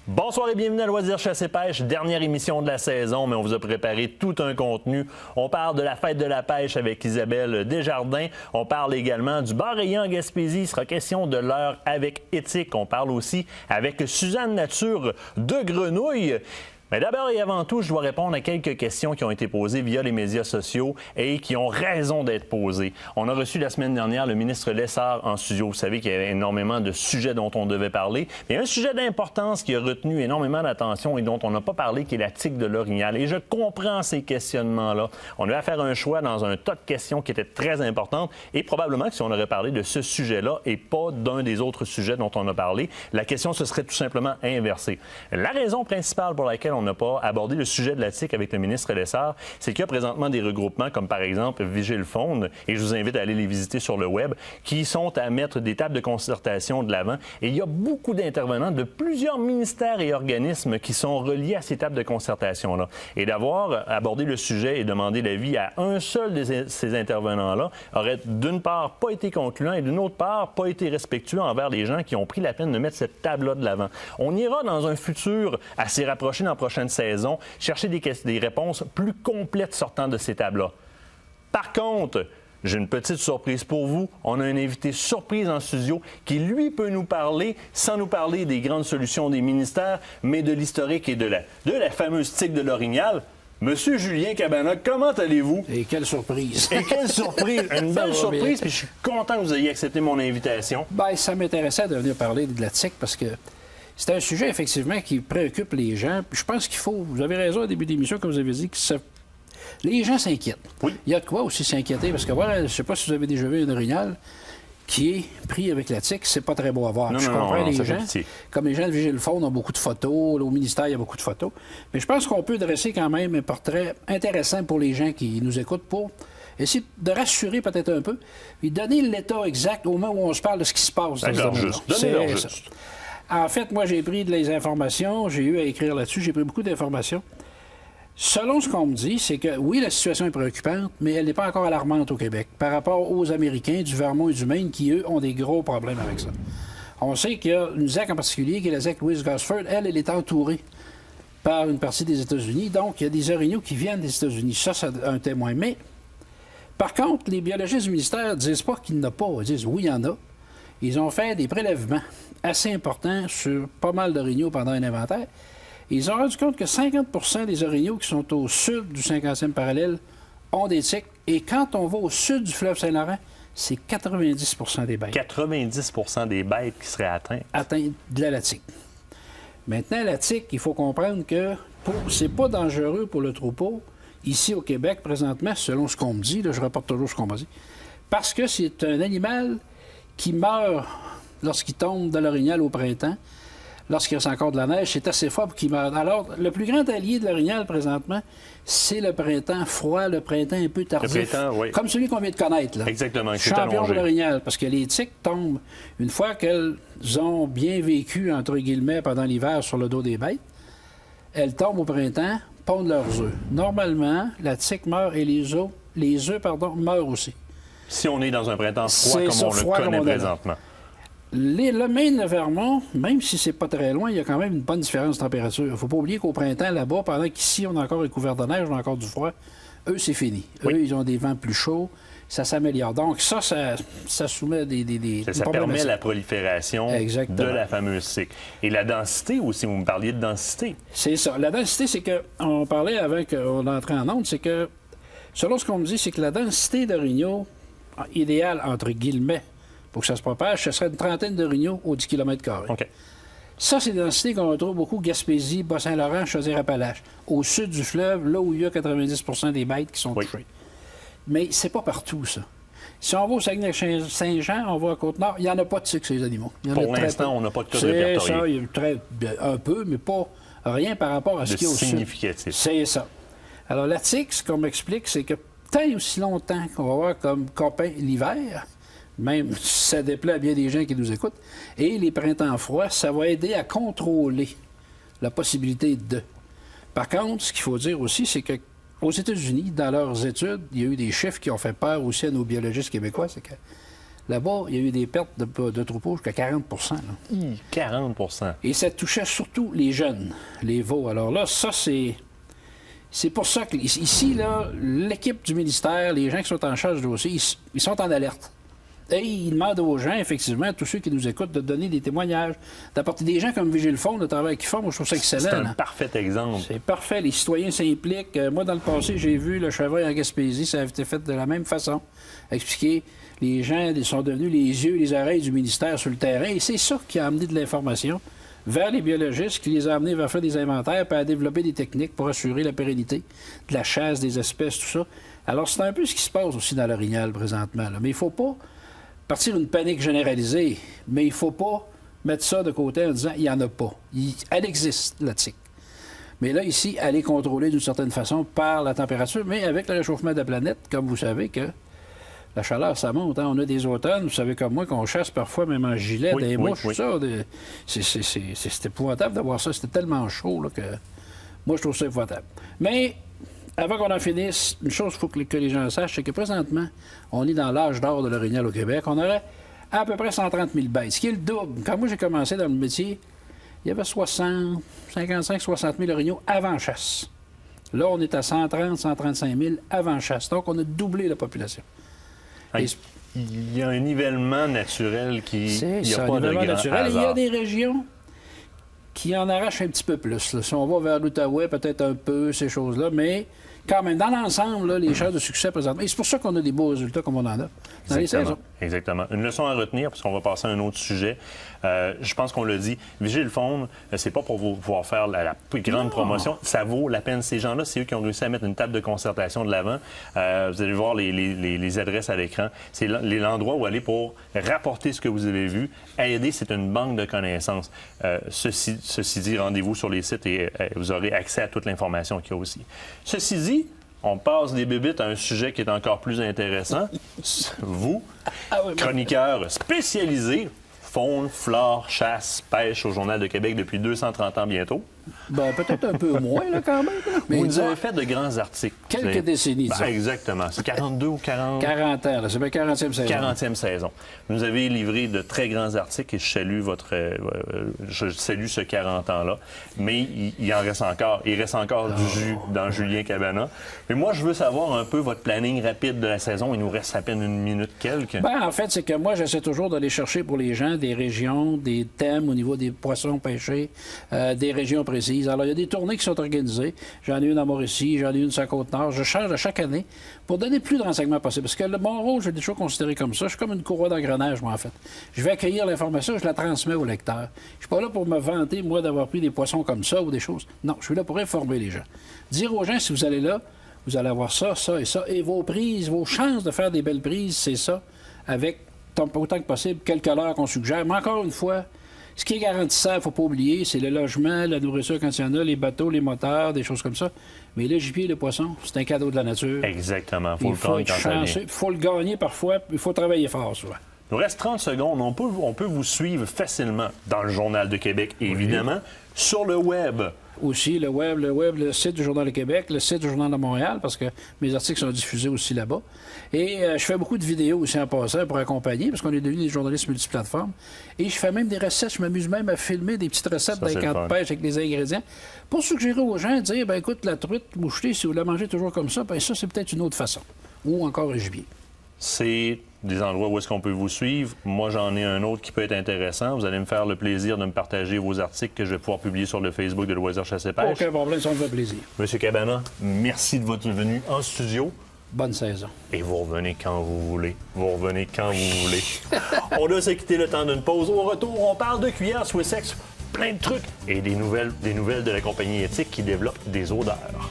Bonsoir et bienvenue à Loisirs Chasse et Pêche, dernière émission de la saison, mais on vous a préparé tout un contenu. On parle de la fête de la pêche avec Isabelle Desjardins. On parle également du bar rayé en Gaspésie. Il sera question de l'heure avec éthique. On parle aussi avec Suzanne Nature de Grenouille. Mais d'abord et avant tout, je dois répondre à quelques questions qui ont été posées via les médias sociaux et qui ont raison d'être posées. On a reçu la semaine dernière le ministre Lessard en studio. Vous savez qu'il y avait énormément de sujets dont on devait parler. Mais il y a un sujet d'importance qui a retenu énormément d'attention et dont on n'a pas parlé, qui est la tique de l'orignal. Et je comprends ces questionnements-là. On devait faire un choix dans un tas de questions qui étaient très importantes et probablement que si on aurait parlé de ce sujet-là et pas d'un des autres sujets dont on a parlé, la question se serait tout simplement inversée. La raison principale pour laquelle on n'a pas abordé le sujet de la tique avec le ministre Lessard, c'est qu'il y a présentement des regroupements comme par exemple Vigile-Faune, et je vous invite à aller les visiter sur le web, qui sont à mettre des tables de concertation de l'avant. Et il y a beaucoup d'intervenants de plusieurs ministères et organismes qui sont reliés à ces tables de concertation-là. Et d'avoir abordé le sujet et demandé l'avis à un seul de ces intervenants-là aurait d'une part pas été concluant et d'une autre part pas été respectueux envers les gens qui ont pris la peine de mettre cette table-là de l'avant. On ira dans un futur assez rapproché dans la prochaine saison chercher des réponses plus complètes sortant de ces tables-là. Par contre, j'ai une petite surprise pour vous. On a un invité surprise en studio qui, lui, peut nous parler, sans nous parler des grandes solutions des ministères, mais de l'historique et de la fameuse tique de l'orignal. Monsieur Julien Cabana, comment allez-vous? Et quelle surprise! Et quelle surprise! Une belle surprise, puis je suis content que vous ayez accepté mon invitation. Bien, ça m'intéressait de venir parler de la tique parce que c'est un sujet, effectivement, qui préoccupe les gens. Puis je pense qu'il faut, vous avez raison au début d'émission, comme vous avez dit, que les gens s'inquiètent. Oui. Il y a de quoi aussi s'inquiéter, parce que voilà, je ne sais pas si vous avez déjà vu un orignal qui est pris avec la tique, c'est pas très beau à voir. Non, je comprends les gens, pitié. Comme les gens de Vigile-Faune ont beaucoup de photos, là, au ministère, il y a beaucoup de photos. Mais je pense qu'on peut dresser quand même un portrait intéressant pour les gens qui nous écoutent pour essayer de rassurer peut-être un peu et donner l'état exact au moment où on se parle de ce qui se passe dans ce domaine-là. Donnez-leur juste. En fait, moi, j'ai pris des informations, j'ai eu à écrire là-dessus, j'ai pris beaucoup d'informations. Selon ce qu'on me dit, c'est que, oui, la situation est préoccupante, mais elle n'est pas encore alarmante au Québec par rapport aux Américains du Vermont et du Maine qui, eux, ont des gros problèmes avec ça. On sait qu'il y a une ZEC en particulier, qui est la ZEC Louise Gosford. Elle est entourée par une partie des États-Unis. Donc, il y a des orignaux qui viennent des États-Unis. Ça, c'est un témoin. Mais, par contre, les biologistes du ministère ne disent pas qu'il n'y en a pas. Ils disent, oui, il y en a. Ils ont fait des prélèvements assez importants sur pas mal d'orignaux pendant un inventaire. Ils ont rendu compte que 50 des orignaux qui sont au sud du 50e parallèle ont des tiques. Et quand on va au sud du fleuve Saint-Laurent, c'est 90 des bêtes. 90 des bêtes qui seraient atteintes. Atteintes de la tique. Maintenant, la tique, il faut comprendre que c'est pas dangereux pour le troupeau, ici au Québec, présentement, selon ce qu'on me dit, là, je rapporte toujours ce qu'on m'a dit, parce que c'est un animal qui meurt lorsqu'il tombe dans l'orignal au printemps. Lorsqu'il reste encore de la neige, c'est assez fort pour qu'il meure. Alors, le plus grand allié de l'orignal, présentement, c'est le printemps froid, le printemps un peu tardif. Le printemps, oui. Comme celui qu'on vient de connaître, là. Exactement, qui est champion allongé. de l'orignal, parce que les tiques tombent une fois qu'elles ont bien vécu, entre guillemets, pendant l'hiver sur le dos des bêtes. Elles tombent au printemps, pondent leurs œufs. Normalement, la tique meurt et les œufs meurent aussi. Si on est dans un printemps froid comme on le connaît présentement. Le Maine, le Vermont, même si c'est pas très loin, il y a quand même une bonne différence de température. Il ne faut pas oublier qu'au printemps, là-bas, pendant qu'ici, on a encore un couvert de neige, on a encore du froid, eux, c'est fini. Oui. Eux, ils ont des vents plus chauds, ça s'améliore. Donc, ça soumet des Ça permet la prolifération Exactement. de la fameuse tique. Et la densité aussi, vous me parliez de densité. C'est ça. La densité, c'est que, on parlait avant qu'on entrait en onde, c'est que, selon ce qu'on me dit, c'est que la densité d'orignaux idéale, entre guillemets, pour que ça se propage, ce serait une trentaine d'orignaux au 10 km². OK. Ça, c'est des densités qu'on retrouve beaucoup Gaspésie, Bas-Saint-Laurent, Chaudière-Appalaches. Au sud du fleuve, là où il y a 90 des bêtes qui sont touchées. Mais c'est pas partout, ça. Si on va au Saguenay-Saint-Jean, on va à Côte-Nord, il n'y en a pas de tiques, ces animaux. Pour l'instant, on n'a pas de cas répertoriés. C'est ça, il y a un peu, mais pas rien par rapport à ce qu'il y a au sud. Significatif. C'est ça. Alors, la tique, ce qu'on m'explique, c'est que tant et aussi longtemps qu'on va avoir comme copain l'hiver, même si ça déplaît à bien des gens qui nous écoutent, et les printemps froids, ça va aider à contrôler la possibilité de. Par contre, ce qu'il faut dire aussi, c'est qu'aux États-Unis, dans leurs études, il y a eu des chiffres qui ont fait peur aussi à nos biologistes québécois, c'est que Là-bas, il y a eu des pertes de troupeaux jusqu'à 40 là. 40 Et ça touchait surtout les jeunes, les veaux. Alors là, ça, c'est pour ça que ici, là, l'équipe du ministère, les gens qui sont en charge du dossier, ils sont en alerte. Et ils demandent aux gens, effectivement, à tous ceux qui nous écoutent, de donner des témoignages, d'apporter des gens comme Vigile-Fond, le travail qu'ils font. Moi, je trouve ça excellent. C'est un parfait exemple. C'est parfait. Les citoyens s'impliquent. Moi, dans le passé, j'ai vu le chevreuil en Gaspésie, ça a été fait de la même façon. Expliquer, les gens sont devenus les yeux, les oreilles du ministère sur le terrain. Et c'est ça qui a amené de l'information vers les biologistes, qui les a amenés vers faire des inventaires, puis à développer des techniques pour assurer la pérennité de la chasse, des espèces, tout ça. Alors, c'est un peu ce qui se passe aussi dans l'Orignal présentement, là. Mais il ne faut pas partir d'une panique généralisée, mais il ne faut pas mettre ça de côté en disant « il n'y en a pas ». Elle existe, la tique. Mais là, ici, elle est contrôlée d'une certaine façon par la température, mais avec le réchauffement de la planète, comme vous savez que la chaleur, ça monte. Hein? On a des automnes, vous savez comme moi, qu'on chasse parfois même en gilet, des mouches, ça. C'est épouvantable d'avoir ça. C'était tellement chaud là, que moi, je trouve ça épouvantable. Mais avant qu'on en finisse, une chose qu'il faut que les gens sachent, c'est que présentement, on est dans l'âge d'or de l'orignal au Québec. On aurait à peu près 130 000 bêtes, ce qui est le double. Quand moi, j'ai commencé dans le métier, il y avait 55-60 000 orignaux avant chasse. Là, on est à 130-135 000 avant chasse. Donc, on a doublé la population. Il y a un nivellement naturel qui... C'est il y a ça, pas un de nivellement grand naturel. hasard. Il y a des régions qui en arrachent un petit peu plus. Là. Si on va vers l'Outaouais, peut-être un peu, ces choses-là, mais quand même, dans l'ensemble, là, les chances de succès présentement. Et c'est pour ça qu'on a des beaux résultats comme on en a dans les saisons. Exactement. Une leçon à retenir, parce qu'on va passer à un autre sujet. Je pense qu'on l'a dit, Vigile-Fond, c'est pas pour vous pouvoir faire la plus grande promotion. Ça vaut la peine. Ces gens-là, c'est eux qui ont réussi à mettre une table de concertation de l'avant. Vous allez voir les adresses à l'écran. C'est l'endroit où aller pour rapporter ce que vous avez vu. Aider, c'est une banque de connaissances. Ceci dit, rendez-vous sur les sites et vous aurez accès à toute l'information qu'il y a aussi. Ceci dit, on passe des bébites à un sujet qui est encore plus intéressant. Vous, chroniqueur spécialisé, faune, flore, chasse, pêche au Journal de Québec depuis 230 ans bientôt. Ben, peut-être un peu moins, là, quand même. Mais vous avez fait de grands articles. Quelques décennies, disons. Exactement. C'est 42 ou 40... 40 ans, là. C'est ma 40e saison. 40e saison. Vous nous avez livré de très grands articles et je salue ce 40 ans-là. Mais il en reste encore. Il reste encore du jus dans Julien Cabana. Mais moi, je veux savoir un peu votre planning rapide de la saison. Il nous reste à peine une minute quelques. Ben, en fait, c'est que moi, j'essaie toujours d'aller chercher pour les gens des régions, des thèmes au niveau des poissons pêchés, des régions précises. Alors, il y a des tournées qui sont organisées. J'en ai une à Mauricie, j'en ai une sur la Côte-Nord. Je change à chaque année pour donner plus de renseignements possible. Parce que mon rôle, je l'ai toujours considéré comme ça. Je suis comme une courroie d'engrenage, moi, en fait. Je vais accueillir l'information, je la transmets au lecteur. Je suis pas là pour me vanter, moi, d'avoir pris des poissons comme ça ou des choses. Non, je suis là pour informer les gens. Dire aux gens, si vous allez là, vous allez avoir ça, ça et ça. Et vos prises, vos chances de faire des belles prises, c'est ça, avec autant que possible quelques heures qu'on suggère. Mais encore une fois, ce qui est garantissable, il ne faut pas oublier, c'est le logement, la nourriture quand il y en a, les bateaux, les moteurs, des choses comme ça. Mais le gibier et le poisson, c'est un cadeau de la nature. Exactement. Il faut être chanceux. Il faut le gagner parfois, il faut travailler fort souvent. Il nous reste 30 secondes. On peut vous suivre facilement dans le Journal de Québec, évidemment, sur le web. Aussi, le web, le site du Journal de Québec, le site du Journal de Montréal, parce que mes articles sont diffusés aussi là-bas. Et je fais beaucoup de vidéos aussi en passant pour accompagner, parce qu'on est devenus des journalistes multiplateformes. Et je fais même des recettes, je m'amuse même à filmer des petites recettes dans les camps de pêche avec les ingrédients, pour suggérer aux gens, dire, ben écoute, la truite mouchetée, si vous la mangez toujours comme ça, ben ça, c'est peut-être une autre façon. Ou encore un gibier. C'est des endroits où est-ce qu'on peut vous suivre. Moi, j'en ai un autre qui peut être intéressant. Vous allez me faire le plaisir de me partager vos articles que je vais pouvoir publier sur le Facebook de Loisirs Chasse et Pêche. Aucun problème, ça me fait plaisir. Monsieur Cabana, merci de votre venue en studio. Bonne saison. Et vous revenez quand vous voulez. Vous revenez quand vous voulez. On doit se quitter le temps d'une pause. Au retour, on parle de cuillères Swissex, plein de trucs et des nouvelles de la compagnie éthique qui développe des odeurs.